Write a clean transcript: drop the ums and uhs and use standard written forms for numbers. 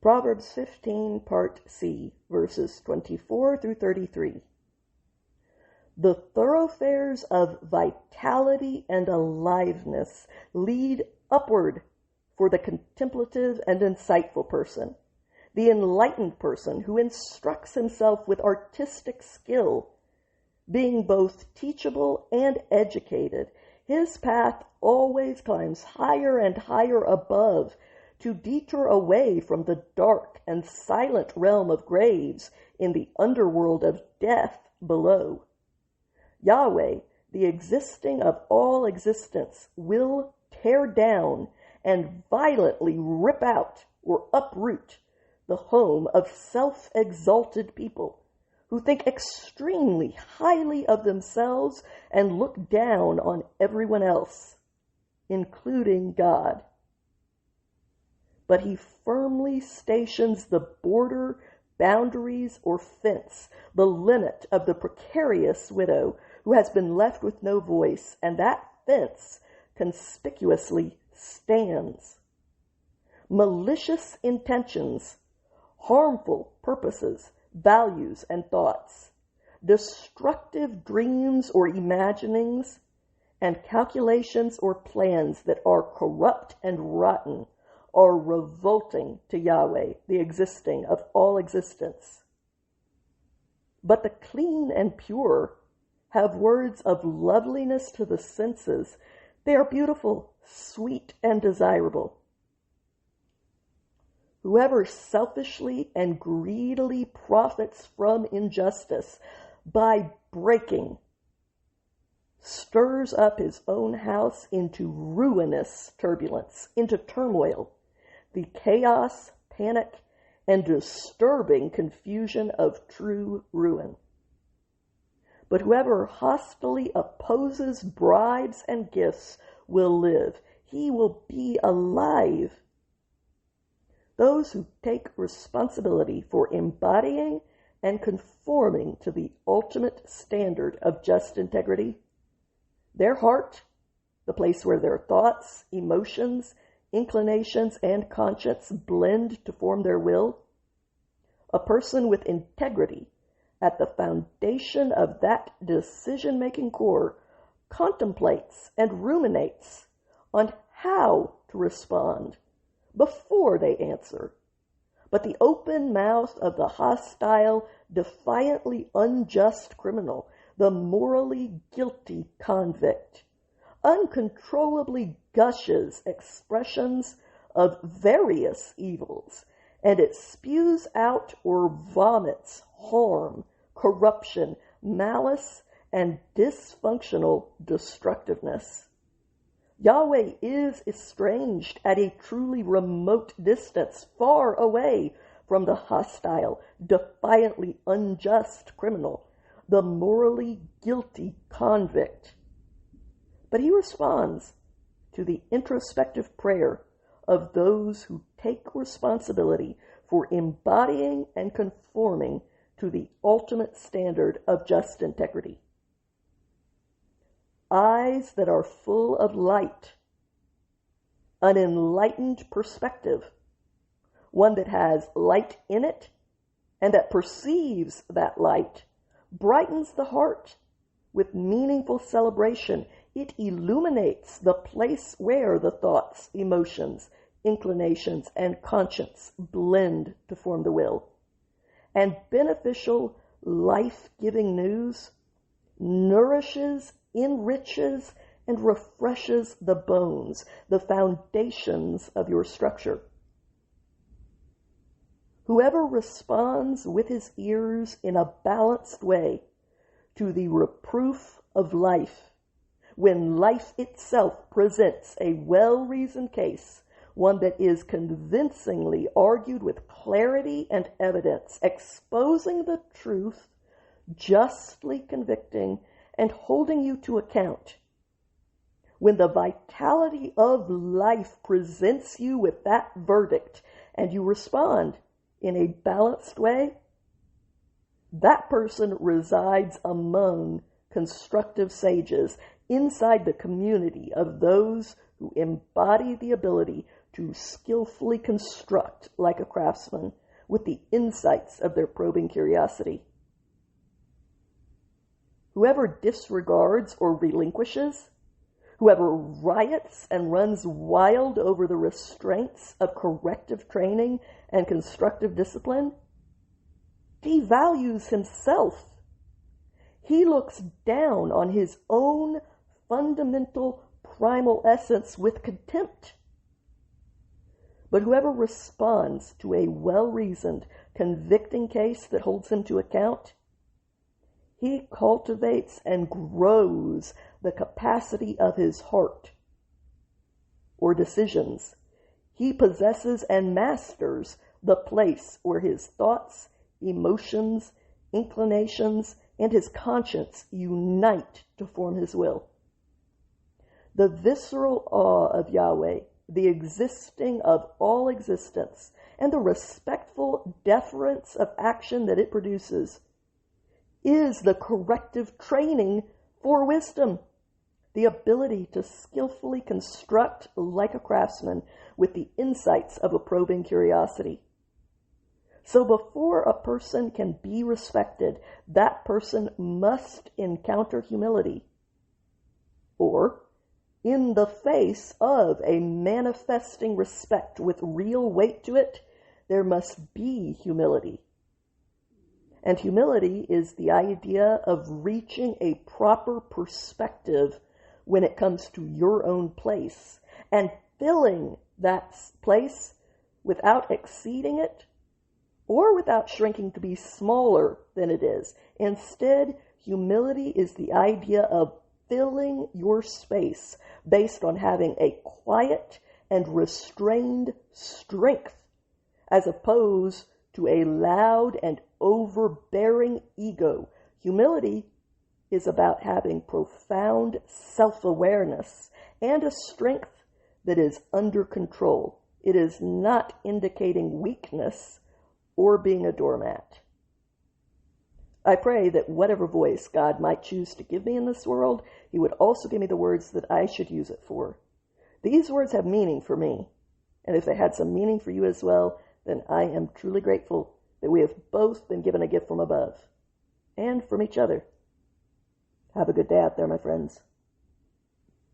Proverbs 15, Part C, verses 24 through 33. The thoroughfares of vitality and aliveness lead upward for the contemplative and insightful person, the enlightened person who instructs himself with artistic skill. Being both teachable and educated, his path always climbs higher and higher above to detour away from the dark and silent realm of graves in the underworld of death below. Yahweh, the existing of all existence, will tear down and violently rip out or uproot the home of self-exalted people who think extremely highly of themselves and look down on everyone else, including God. But he firmly stations the border, boundaries, or fence, the limit of the precarious widow who has been left with no voice, and that fence conspicuously stands. Malicious intentions, harmful purposes, values, and thoughts, destructive dreams or imaginings, and calculations or plans that are corrupt and rotten are revolting to Yahweh, the existing of all existence. But the clean and pure have words of loveliness to the senses. They are beautiful, sweet, and desirable. Whoever selfishly and greedily profits from injustice by breaking stirs up his own house into ruinous turbulence, into turmoil, the chaos, panic, and disturbing confusion of true ruin. But whoever hostilely opposes bribes and gifts will live. He will be alive. Those who take responsibility for embodying and conforming to the ultimate standard of just integrity, their heart, the place where their thoughts, emotions, inclinations, and conscience blend to form their will, a person with integrity at the foundation of that decision-making core contemplates and ruminates on how to respond before they answer. But the open mouth of the hostile, defiantly unjust criminal, the morally guilty convict, uncontrollably gushes expressions of various evils, and it spews out or vomits harm, corruption, malice, and dysfunctional destructiveness. Yahweh is estranged at a truly remote distance, far away from the hostile, defiantly unjust criminal, the morally guilty convict. But he responds to the introspective prayer of those who take responsibility for embodying and conforming to the ultimate standard of just integrity. Eyes that are full of light, an enlightened perspective, one that has light in it and that perceives that light, brightens the heart with meaningful celebration. It illuminates the place where the thoughts, emotions, inclinations, and conscience blend to form the will. And beneficial, life-giving news nourishes, enriches, and refreshes the bones, the foundations of your structure. Whoever responds with his ears in a balanced way to the reproof of life, when life itself presents a well-reasoned case, one that is convincingly argued with clarity and evidence, exposing the truth, justly convicting, and holding you to account. When the vitality of life presents you with that verdict and you respond in a balanced way, that person resides among constructive sages inside the community of those who embody the ability to skillfully construct like a craftsman with the insights of their probing curiosity. Whoever disregards or relinquishes, whoever riots and runs wild over the restraints of corrective training and constructive discipline, devalues himself. He looks down on his own fundamental primal essence with contempt. But whoever responds to a well-reasoned, convicting case that holds him to account, he cultivates and grows the capacity of his heart or decisions. He possesses and masters the place where his thoughts, emotions, inclinations, and his conscience unite to form his will. The visceral awe of Yahweh, the existing of all existence, and the respectful deference of action that it produces, is the corrective training for wisdom, the ability to skillfully construct like a craftsman with the insights of a probing curiosity. So before a person can be respected, that person must encounter humility. Or, in the face of a manifesting respect with real weight to it, there must be humility. And humility is the idea of reaching a proper perspective when it comes to your own place and filling that place without exceeding it or without shrinking to be smaller than it is. Instead, humility is the idea of filling your space based on having a quiet and restrained strength as opposed to a loud and overbearing ego. Humility is about having profound self-awareness and a strength that is under control. It is not indicating weakness or being a doormat. I pray that whatever voice God might choose to give me in this world, He would also give me the words that I should use it for. These words have meaning for me, and if they had some meaning for you as well, then I am truly grateful that we have both been given a gift from above and from each other. Have a good day out there, my friends.